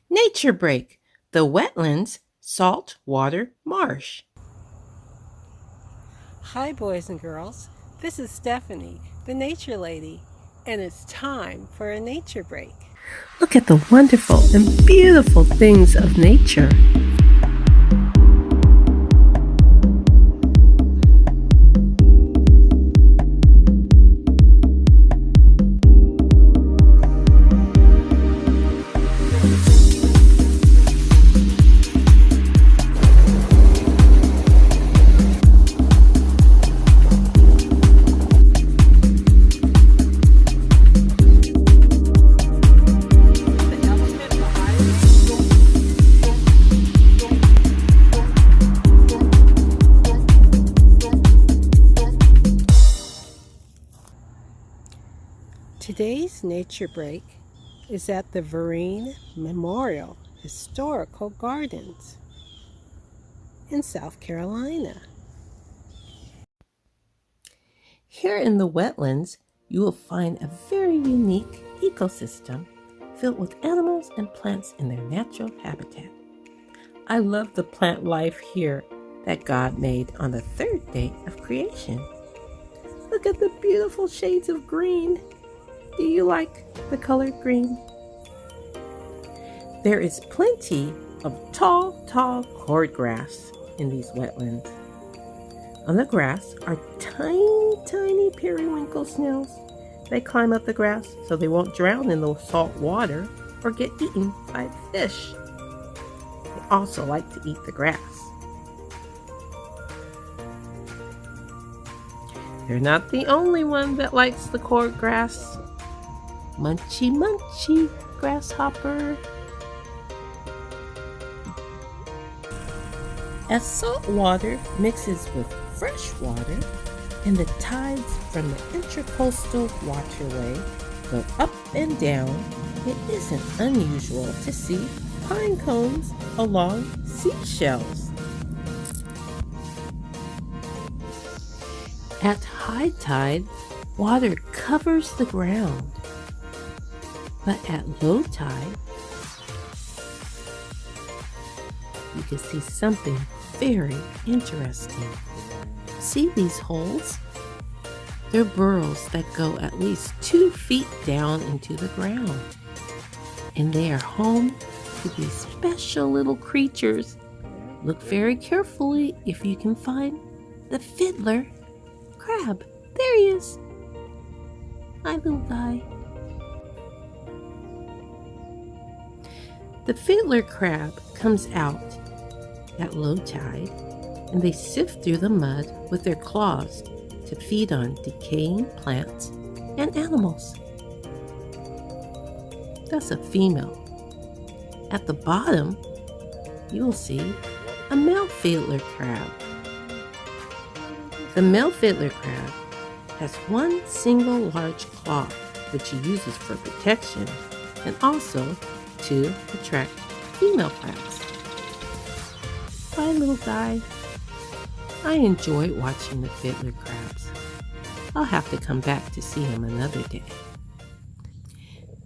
Nature Break, the Wetlands Saltwater Marsh. Hi, boys and girls. This is Stephanie, the nature lady, and it's time for a nature break. Look at the wonderful and beautiful things of nature. Today's nature break is at the Vereen Memorial Historical Gardens in South Carolina. Here in the wetlands, you will find a very unique ecosystem filled with animals and plants in their natural habitat. I love the plant life here that God made on the third day of creation. Look at the beautiful shades of green. Do you like the color green? There is plenty of tall cordgrass in these wetlands. On the grass are tiny periwinkle snails. They climb up the grass so they won't drown in the salt water or get eaten by fish. They also like to eat the grass. They're not the only one that likes the cordgrass. Munchy, grasshopper. As salt water mixes with fresh water and the tides from the intracoastal waterway go up and down, it isn't unusual to see pine cones along seashells. At high tide, water covers the ground. But at low tide, you can see something very interesting. See these holes? They're burrows that go at least 2 feet down into the ground. And they are home to these special little creatures. Look very carefully if you can find the fiddler crab. There he is. Hi, little guy. The fiddler crab comes out at low tide, and they sift through the mud with their claws to feed on decaying plants and animals. That's a female. At the bottom, you will see a male fiddler crab. The male fiddler crab has one single large claw, which he uses for protection and also to attract female crabs. Bye, little guy. I enjoy watching the fiddler crabs. I'll have to come back to see him another day.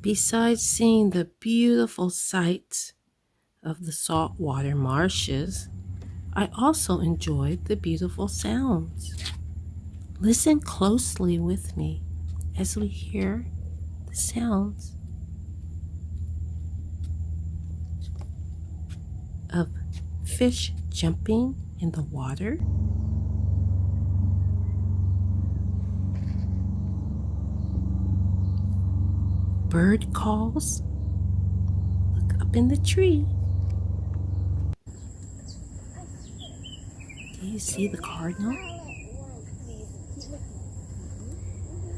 Besides seeing the beautiful sights of the saltwater marshes, I also enjoyed the beautiful sounds. Listen closely with me as we hear the sounds of fish jumping in the water, bird calls. Look up in the tree. Do you see the cardinal?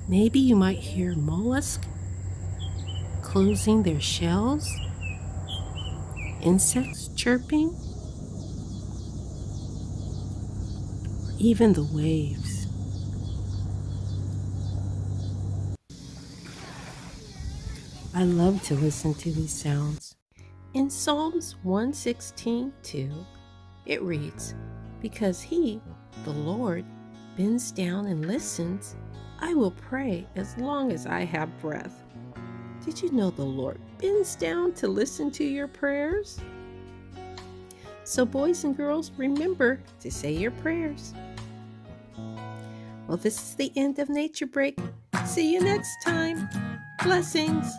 Maybe you might hear mollusks closing their shells, insects chirping, or even the waves. I love to listen to these sounds. In Psalms 116:2, it reads, "Because he, the Lord, bends down and listens, I will pray as long as I have breath." Did you know the Lord bends down to listen to your prayers. So, boys and girls, remember to say your prayers. Well, this is the end of Nature Break. See you next time. Blessings.